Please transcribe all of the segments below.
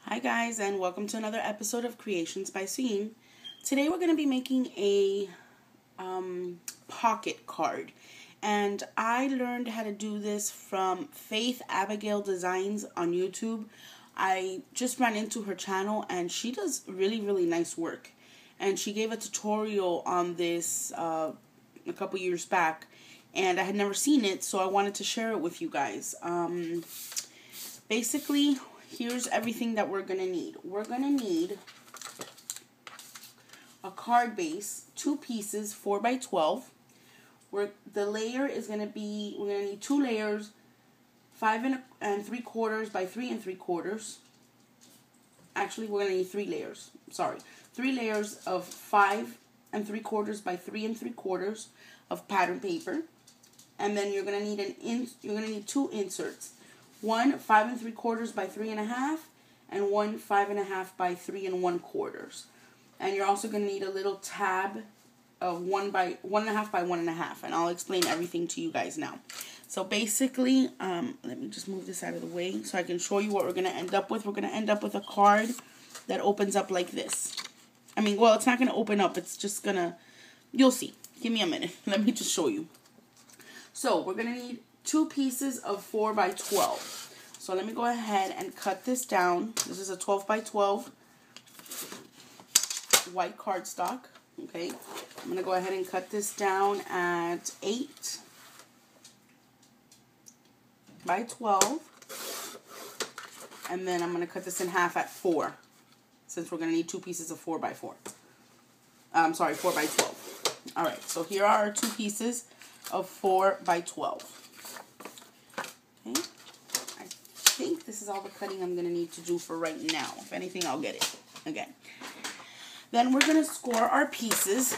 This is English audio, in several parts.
Hi guys, and welcome to another episode of Creations by Seeing. Today we're going to be making a pocket card, and I learned how to do this from Faith Abigail Designs on YouTube. I just ran into her channel and she does really nice work, and she gave a tutorial on this a couple years back, and I had never seen it, so I wanted to share it with you guys. Basically, here's everything that we're going to need. We're going to need a card base, 2 pieces, 4x12. The layer is going to be, we're going to need 2 layers, 5 3/4 by 3 3/4. Actually, we're going to need 3 layers. Sorry. 3 layers of 5 3/4 by 3 3/4 of pattern paper. And then you're going to need 2 inserts. One 5 3/4 by 3 1/2, and one 5 1/2 by 3 1/4. And you're also going to need a little tab of 1 1/2 by 1 1/2, and I'll explain everything to you guys now. So basically, let me just move this out of the way so I can show you what we're going to end up with. We're going to end up with a card that opens up like this. I mean, well, it's not going to open up. It's just going to, you'll see. Give me a minute. Let me just show you. So we're going to need 2 pieces of 4x12. So let me go ahead and cut this down. This is a 12x12 white cardstock. Okay, I'm going to go ahead and cut this down at 8x12. And then I'm going to cut this in half at 4, since we're going to need 2 pieces of 4x4. 4x12. Alright, so here are our 2 pieces of 4x12. Okay, I think this is all the cutting I'm going to need to do for right now. If anything, I'll get it again. Then we're going to score our pieces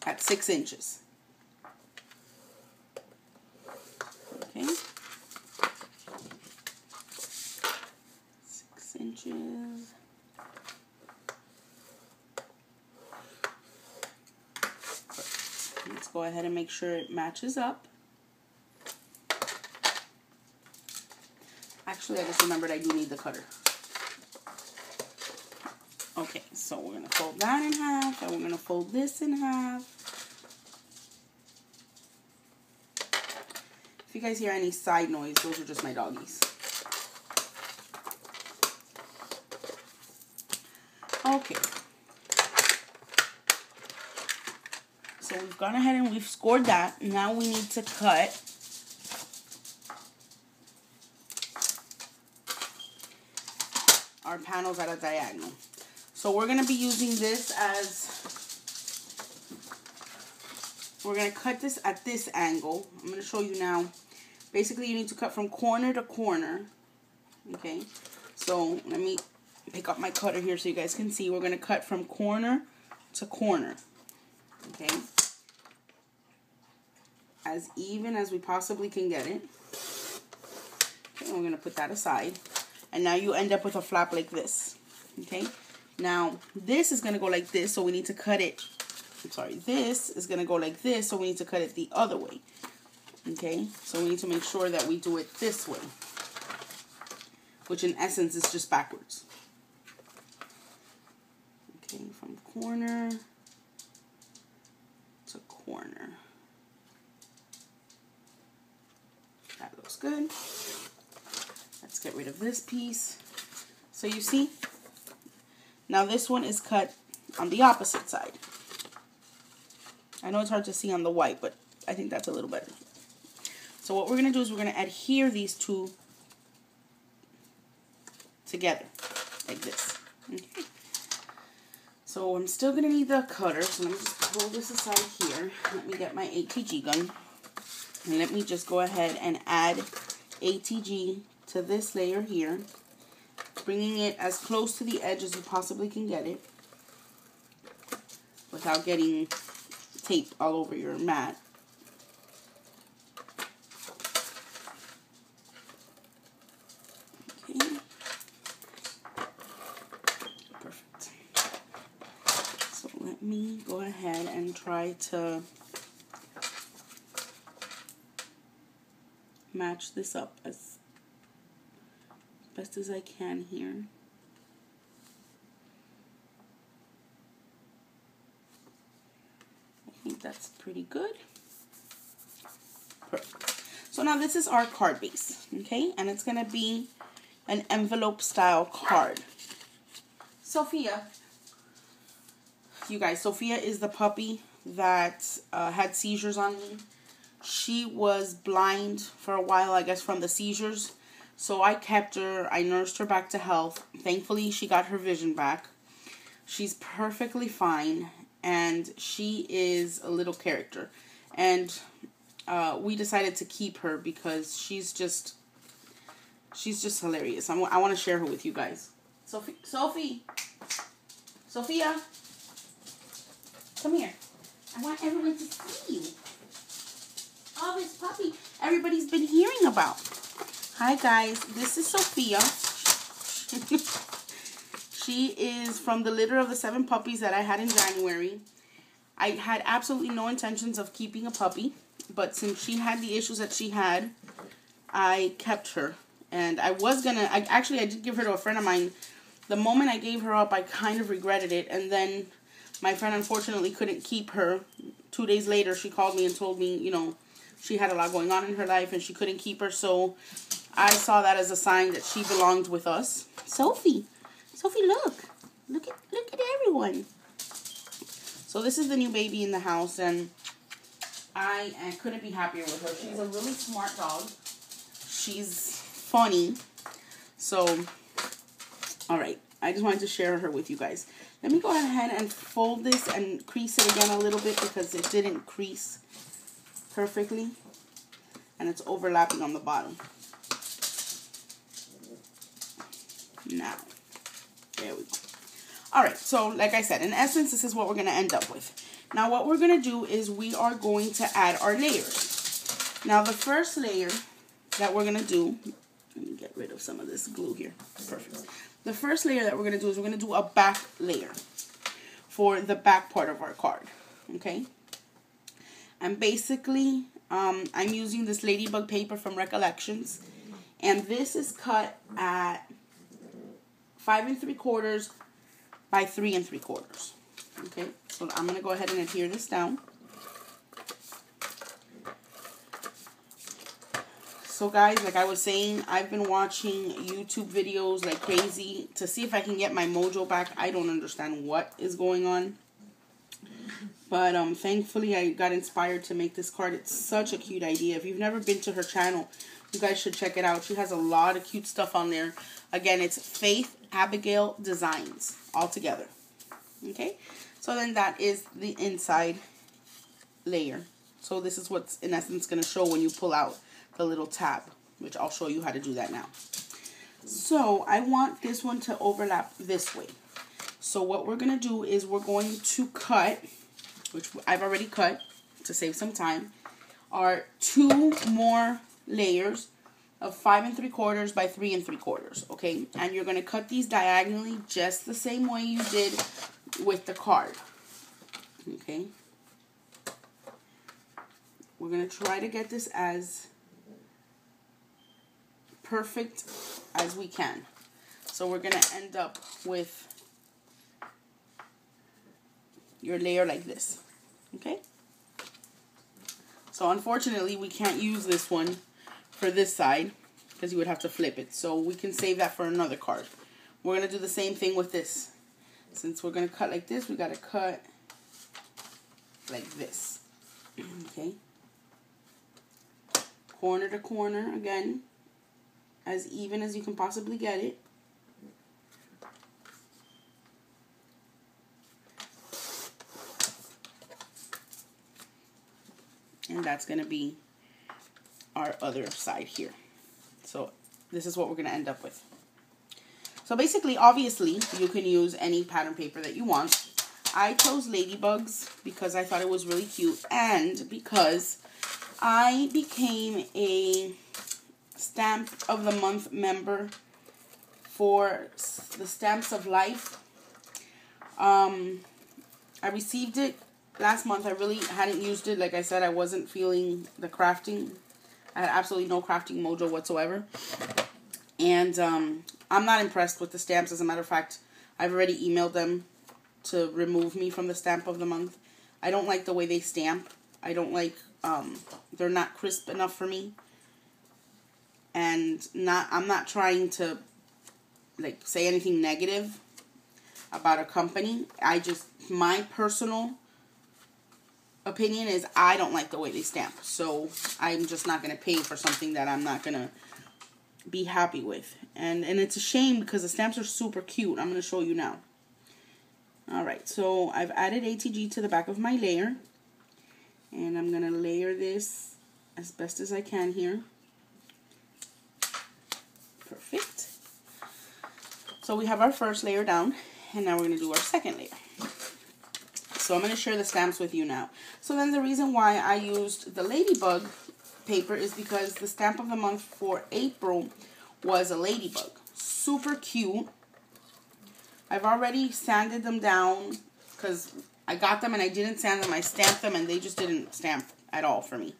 at 6 inches. Okay, 6 inches. Let's go ahead and make sure it matches up. Actually, I just remembered I do need the cutter. Okay, so we're going to fold that in half, and we're going to fold this in half. If you guys hear any side noise, those are just my doggies. Okay. So we've gone ahead and we've scored that. Now we need to cut our panels at a diagonal. So we're going to be using this as, we're going to cut this at this angle. I'm going to show you now. Basically, you need to cut from corner to corner. Okay, so let me pick up my cutter here so you guys can see. We're going to cut from corner to corner. Okay, as even as we possibly can get it. Okay, we're going to put that aside. And now you end up with a flap like this. Okay, now this is going to go like this, so we need to cut it. I'm sorry, this is going to go like this, so we need to cut it the other way. Okay, so we need to make sure that we do it this way, which in essence is just backwards. Okay, from corner to corner. That looks good. Let's get rid of this piece. So you see, now this one is cut on the opposite side. I know it's hard to see on the white, but I think that's a little better. So what we're going to do is we're going to adhere these two together, like this. Okay. So I'm still going to need the cutter, so let me just pull this aside here. Let me get my ATG gun. And let me just go ahead and add ATG to this layer here, bringing it as close to the edge as you possibly can get it without getting tape all over your mat. Okay, perfect. So let me go ahead and try to match this up as best as I can here. I think that's pretty good. Perfect. So now this is our card base, okay? And it's going to be an envelope style card. Sophia. You guys, Sophia is the puppy that had seizures on me. She was blind for a while, I guess, from the seizures. So I kept her. I nursed her back to health. Thankfully, she got her vision back. She's perfectly fine. And she is a little character. And we decided to keep her because she's just hilarious. I want to share her with you guys. Sophia. Come here. I want everyone to see you. Oh, this puppy everybody's been hearing about. Hi, guys. This is Sophia. She is from the litter of the 7 puppies that I had in January. I had absolutely no intentions of keeping a puppy, but since she had the issues that she had, I kept her. And I was gonna, I did give her to a friend of mine. The moment I gave her up, I kind of regretted it. And then my friend unfortunately couldn't keep her. 2 days later, she called me and told me, you know, she had a lot going on in her life and she couldn't keep her. So I saw that as a sign that she belonged with us. Sophie, look at everyone. So this is the new baby in the house, and I couldn't be happier with her. She's a really smart dog. She's funny. So, all right. I just wanted to share her with you guys. Let me go ahead and fold this and crease it again a little bit because it didn't crease perfectly. And it's overlapping on the bottom. Now, there we go. All right, so like I said, in essence, this is what we're going to end up with. Now, what we're going to do is we are going to add our layers. Now, the first layer that we're going to do, let me get rid of some of this glue here. Perfect. The first layer that we're going to do is we're going to do a back layer for the back part of our card, okay? And basically, I'm using this ladybug paper from Recollections, and this is cut at 5 3/4 by 3 3/4. Okay, so I'm going to go ahead and adhere this down. So guys, like I was saying, I've been watching YouTube videos like crazy to see if I can get my mojo back. I don't understand what is going on. But thankfully I got inspired to make this card. It's such a cute idea. If you've never been to her channel, you guys should check it out. She has a lot of cute stuff on there. Again, it's Faith Abigail Designs all together. Okay, so then that is the inside layer. So this is what's in essence going to show when you pull out the little tab, which I'll show you how to do that now. So I want this one to overlap this way. So what we're going to do is we're going to cut, which I've already cut to save some time, are 2 more layers of 5 3/4 by 3 3/4, okay? And you're going to cut these diagonally just the same way you did with the card, okay? We're going to try to get this as perfect as we can. So we're going to end up with your layer like this, okay? So unfortunately, we can't use this one for this side because you would have to flip it. So we can save that for another card. We're going to do the same thing with this. Since we're going to cut like this, we got to cut like this, okay? Corner to corner, again, as even as you can possibly get it. And that's going to be our other side here. So this is what we're going to end up with. So basically, obviously, you can use any pattern paper that you want. I chose Ladybugs because I thought it was really cute and because I became a Stamp of the Month member for the Stamps of Life. I received it last month. I really hadn't used it. Like I said, I wasn't feeling the crafting. I had absolutely no crafting mojo whatsoever. And I'm not impressed with the stamps. As a matter of fact, I've already emailed them to remove me from the stamp of the month. I don't like the way they stamp. I don't like, they're not crisp enough for me. And I'm not trying to, like, say anything negative about a company. My personal opinion is I don't like the way they stamp. So I'm just not going to pay for something that I'm not going to be happy with. And it's a shame because the stamps are super cute. I'm going to show you now. Alright, so I've added ATG to the back of my layer. And I'm going to layer this as best as I can here. Perfect. So we have our first layer down. And now we're going to do our second layer. So I'm going to share the stamps with you now. So then the reason why I used the ladybug paper is because the stamp of the month for April was a ladybug. Super cute. I've already sanded them down because I got them and I didn't sand them. I stamped them and they just didn't stamp at all for me.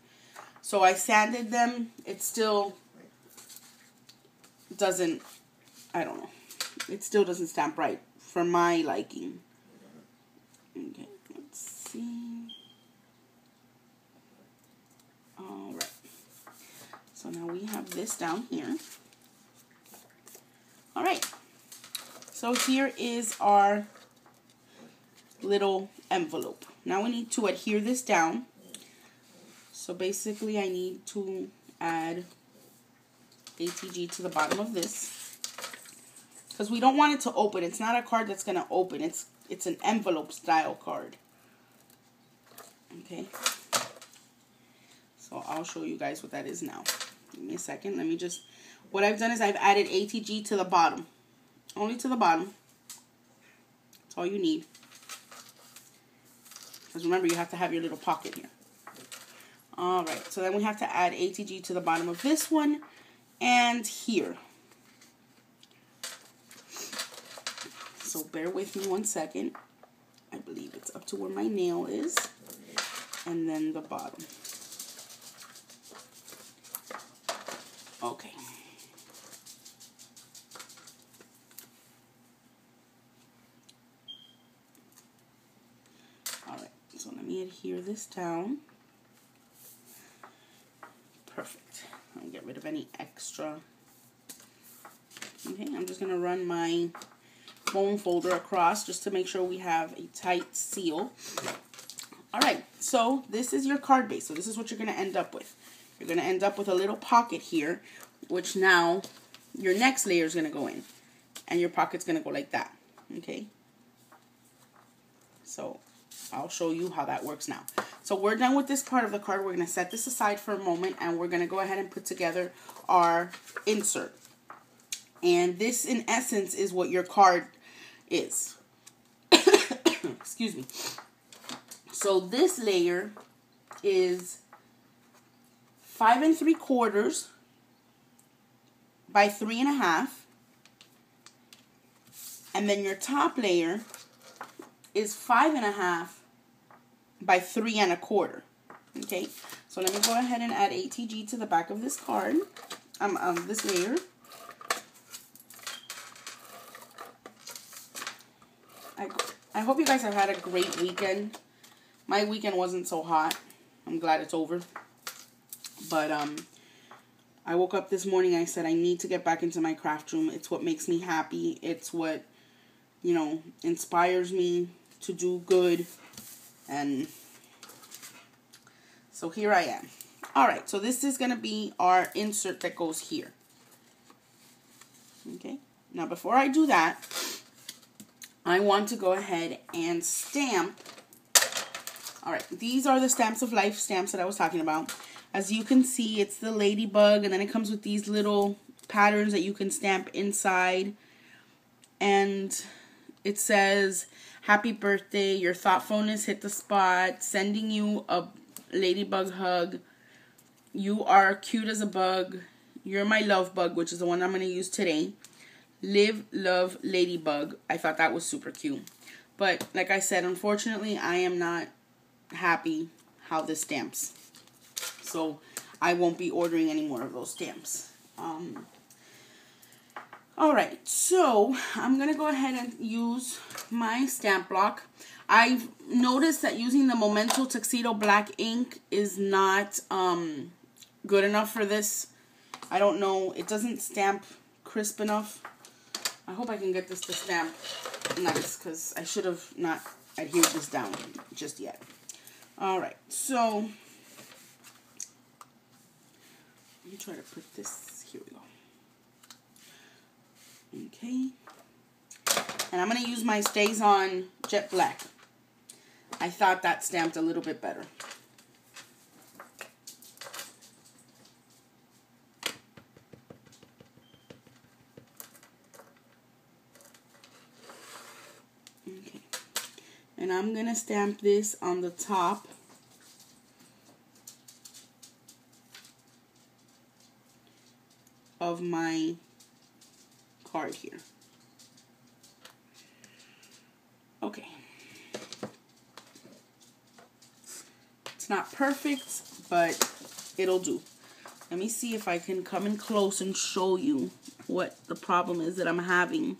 So I sanded them. It still doesn't, I don't know. It still doesn't stamp right for my liking. Okay, let's see. Alright. So now we have this down here. Alright. So here is our little envelope. Now we need to adhere this down. So basically I need to add ATG to the bottom of this. Because we don't want it to open. It's not a card that's going to open. It's an envelope style card. Okay. So I'll show you guys what that is now. Give me a second. Let me just... What I've done is I've added ATG to the bottom. Only to the bottom. That's all you need. Because remember, you have to have your little pocket here. Alright. So then we have to add ATG to the bottom of this one. And here. So bear with me one second. I believe it's up to where my nail is. And then the bottom. Okay. Alright, so let me adhere this down. Perfect. I'll get rid of any extra. Okay, I'm just going to run my bone folder across just to make sure we have a tight seal. Alright, so this is your card base. So this is what you're going to end up with. You're going to end up with a little pocket here, which now your next layer is going to go in. And your pocket's going to go like that. Okay? So I'll show you how that works now. So we're done with this part of the card. We're going to set this aside for a moment and we're going to go ahead and put together our insert. And this, in essence, is what your card is. Excuse me. So this layer is 5 3/4 by 3 1/2. And then your top layer is 5 1/2 by 3 1/4. Okay, so let me go ahead and add ATG to the back of this card, this layer. I hope you guys have had a great weekend. My weekend wasn't so hot. I'm glad it's over. But I woke up this morning and I said I need to get back into my craft room. It's what makes me happy. It's what, you know, inspires me to do good. And so here I am. Alright, so this is going to be our insert that goes here. Okay, now before I do that, I want to go ahead and stamp. Alright, these are the Stamps of Life stamps that I was talking about. As you can see, it's the ladybug, and then it comes with these little patterns that you can stamp inside. And it says, happy birthday, your thoughtfulness hit the spot, sending you a ladybug hug. You are cute as a bug. You're my love bug, which is the one I'm going to use today. Live, love, ladybug. I thought that was super cute. But like I said, unfortunately, I am not happy how this stamps. So I won't be ordering any more of those stamps. Alright, so I'm going to go ahead and use my stamp block. I've noticed that using the Memento Tuxedo Black ink is not good enough for this. I don't know. It doesn't stamp crisp enough. I hope I can get this to stamp nice because I should have not adhered this down just yet. Alright, so let me try to put this. Here we go. Okay. And I'm going to use my StazOn Jet Black. I thought that stamped a little bit better. Okay. And I'm going to stamp this on the top of my card here. Okay. It's not perfect, but it'll do. Let me see if I can come in close and show you what the problem is that I'm having.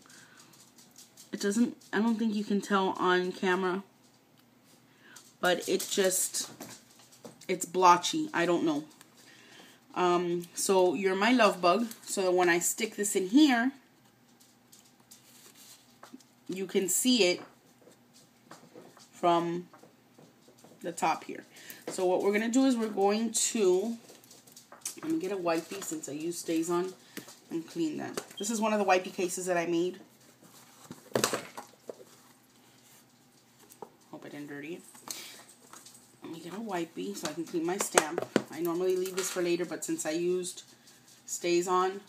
It doesn't, I don't think you can tell on camera, but it's blotchy. I don't know. So you're my love bug. So that when I stick this in here, you can see it from the top here. So what we're going to do is we're going to, let me get a wipey since I use StazOn and clean that. This is one of the wipey cases that I made. Hope I didn't dirty it. Let me get a wipey so I can clean my stamp. I normally leave this for later, but since I used StazOn,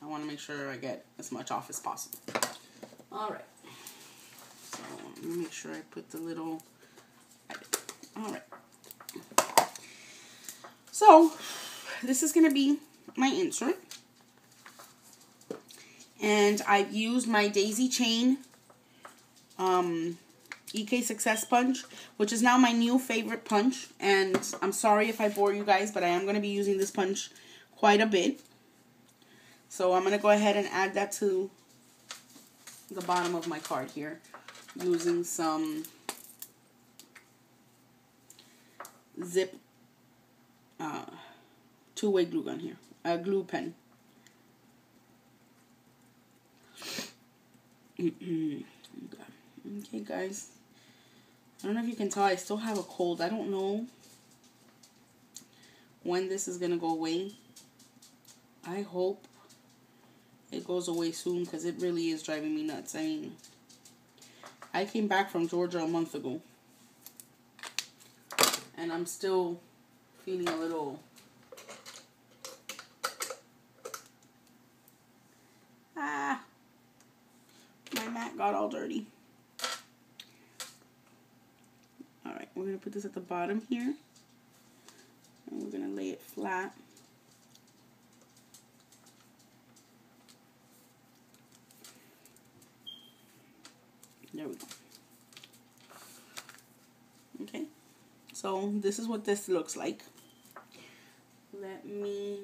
I want to make sure I get as much off as possible. Alright. So let me make sure I put the little... Alright. So, this is going to be my insert. And I've used my Daisy Chain EK Success punch, which is now my new favorite punch. And I'm sorry if I bore you guys, but I am going to be using this punch quite a bit. So I'm going to go ahead and add that to the bottom of my card here, using some zip two-way glue gun here, a glue pen. Okay, guys. I don't know if you can tell, I still have a cold. I don't know when this is going to go away. I hope it goes away soon because it really is driving me nuts. I mean, I came back from Georgia a month ago and I'm still feeling a little... my mat got all dirty. Alright, we're going to put this at the bottom here. And we're going to lay it flat. There we go. Okay. So this is what this looks like. Let me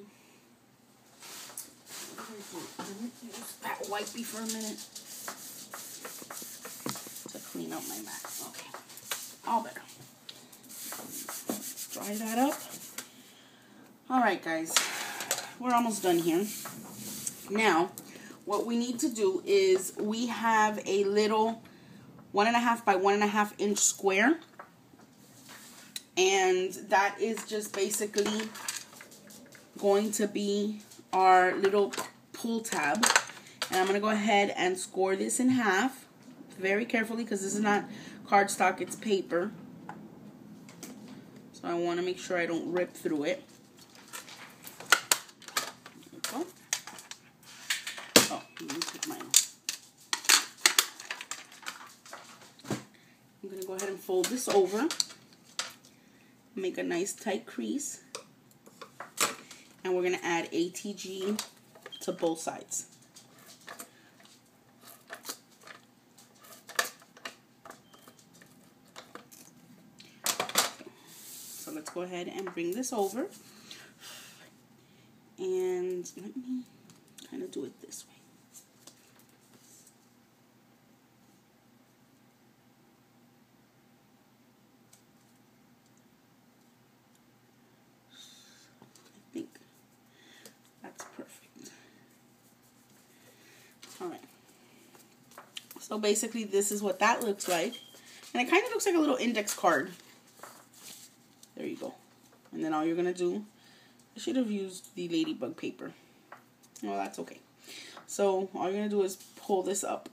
use that wipey for a minute to clean up my mat. Okay. All better. Dry that up. Alright, guys. We're almost done here. Now, what we need to do is we have a little 1.5 by 1.5 inch square. And that is just basically going to be our little pull tab. And I'm going to go ahead and score this in half very carefully because this is not cardstock, it's paper. So I want to make sure I don't rip through it. There we go. Oh, let me take mine. I'm going to go ahead and fold this over. Make a nice tight crease. And we're going to add ATG to both sides. Okay. So let's go ahead and bring this over. And let me kind of do it this way. I think that's perfect. Alright. So basically this is what that looks like. And it kind of looks like a little index card. There you go. And then all you're going to do, I should have used the ladybug paper. Well, that's okay. So all you're going to do is pull this up.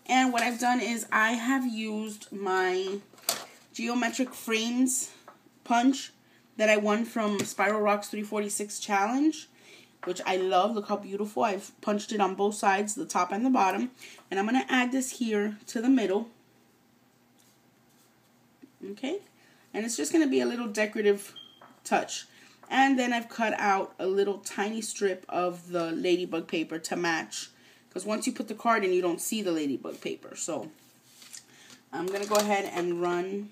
And what I've done is I have used my Geometric Frames punch that I won from Spiral Rocks 346 Challenge, which I love. Look how beautiful. I've punched it on both sides, the top and the bottom. And I'm going to add this here to the middle. Okay? And it's just going to be a little decorative touch. And then I've cut out a little tiny strip of the ladybug paper to match. Because once you put the card in, you don't see the ladybug paper. So I'm going to go ahead and run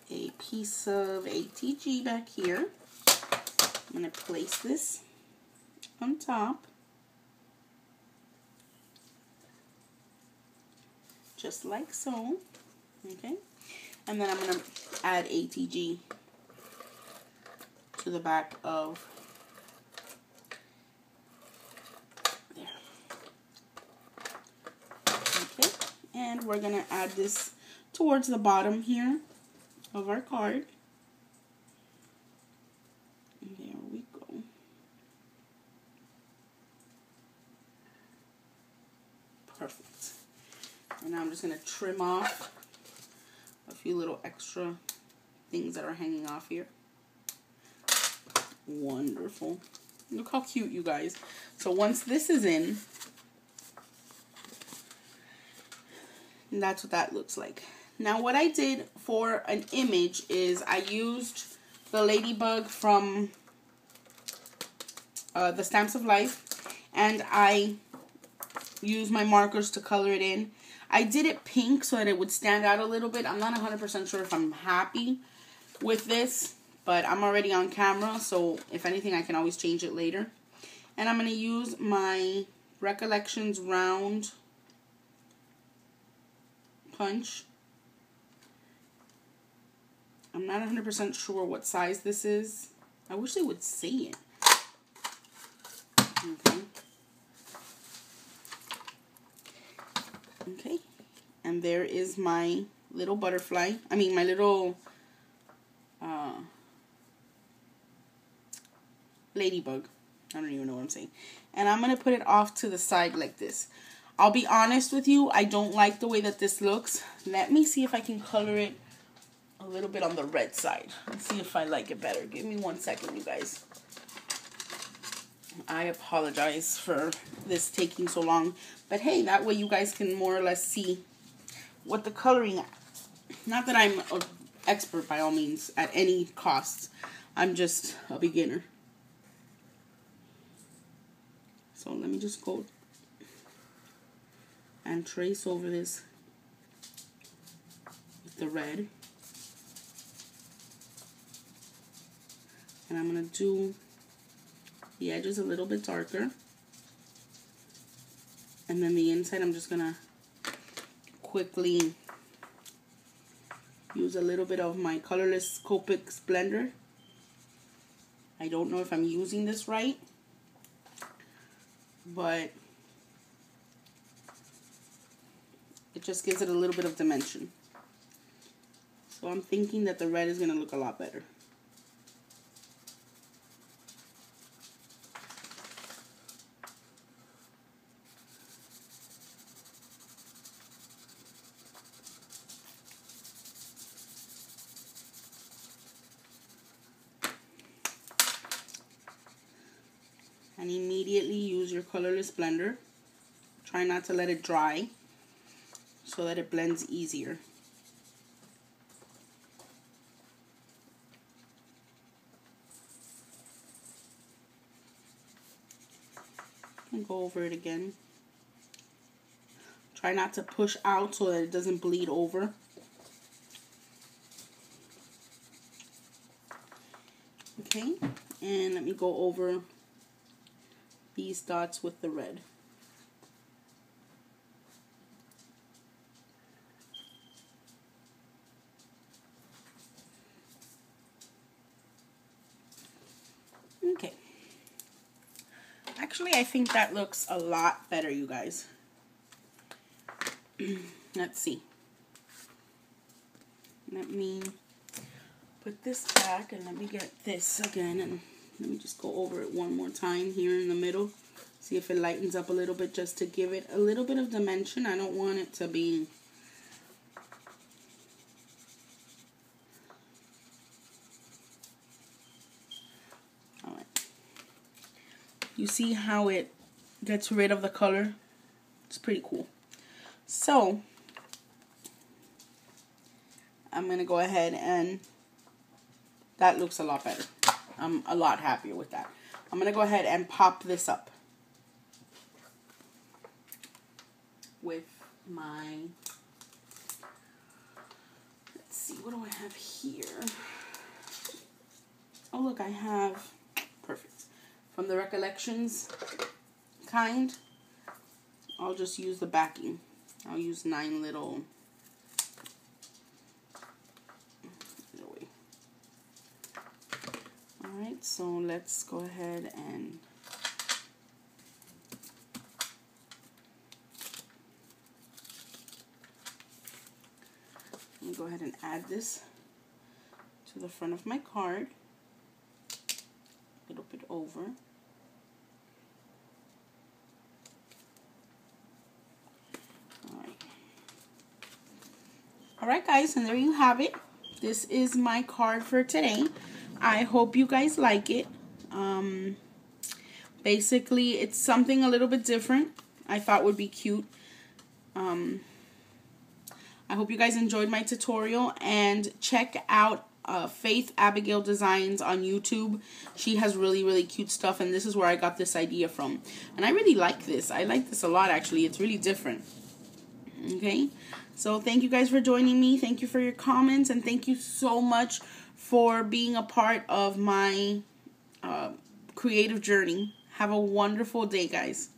a piece of ATG back here. I'm going to place this on top. Just like so. Okay. And then I'm going to add ATG to the back of there. Okay. And we're going to add this towards the bottom here of our card. There we go. Perfect. And now I'm just going to trim off a few little extra things that are hanging off here. Wonderful. Look how cute, you guys. So once this is in, that's what that looks like. Now what I did for an image is I used the ladybug from the Stamps of Life, and I used my markers to color it in. I did it pink so that it would stand out a little bit. I'm not 100% sure if I'm happy with this, but I'm already on camera, so if anything I can always change it later. And I'm going to use my Recollections round punch. I'm not 100% sure what size this is. I wish they would say it. Okay. Okay. And there is my little butterfly. I mean, my little ladybug. I don't even know what I'm saying. And I'm going to put it off to the side like this. I'll be honest with you, I don't like the way that this looks. Let me see if I can color it a little bit on the red side. Let's see if I like it better. Give me 1 second, you guys. I apologize for this taking so long. But hey, that way you guys can more or less see what the coloring... Not that I'm an expert by all means at any cost. I'm just a beginner. So let me just go and trace over this with the red. And I'm going to do the edges a little bit darker. And then the inside I'm just going to quickly use a little bit of my colorless Copic blender. I don't know if I'm using this right, but it just gives it a little bit of dimension. So I'm thinking that the red is going to look a lot better. And immediately use your colorless blender. Try not to let it dry so that it blends easier. And go over it again. Try not to push out so that it doesn't bleed over. Okay, and let me go over these dots with the red. Okay. Actually, I think that looks a lot better, you guys. Let's see. Let me put this back and let me get this again, and let me just go over it one more time here in the middle. See if it lightens up a little bit, just to give it a little bit of dimension. I don't want it to be You see how it gets rid of the color? It's pretty cool. So, I'm going to go ahead and that looks a lot better. I'm a lot happier with that. I'm going to go ahead and pop this up with my, let's see, what do I have here? Oh, look, I have, perfect. From the Recollections kind, I'll just use the backing. I'll use 9 little. Alright, so let's go ahead and let me go ahead and add this to the front of my card. A little bit over. Alright guys, and there you have it. This is my card for today. I hope you guys like it. Basically, it's something a little bit different. I thought would be cute. I hope you guys enjoyed my tutorial, and check out Faith Abigail Designs on YouTube. She has really, really cute stuff, and this is where I got this idea from. And I really like this. I like this a lot, actually. It's really different. Okay, so thank you guys for joining me. Thank you for your comments, and thank you so much for being a part of my creative journey. Have a wonderful day, guys.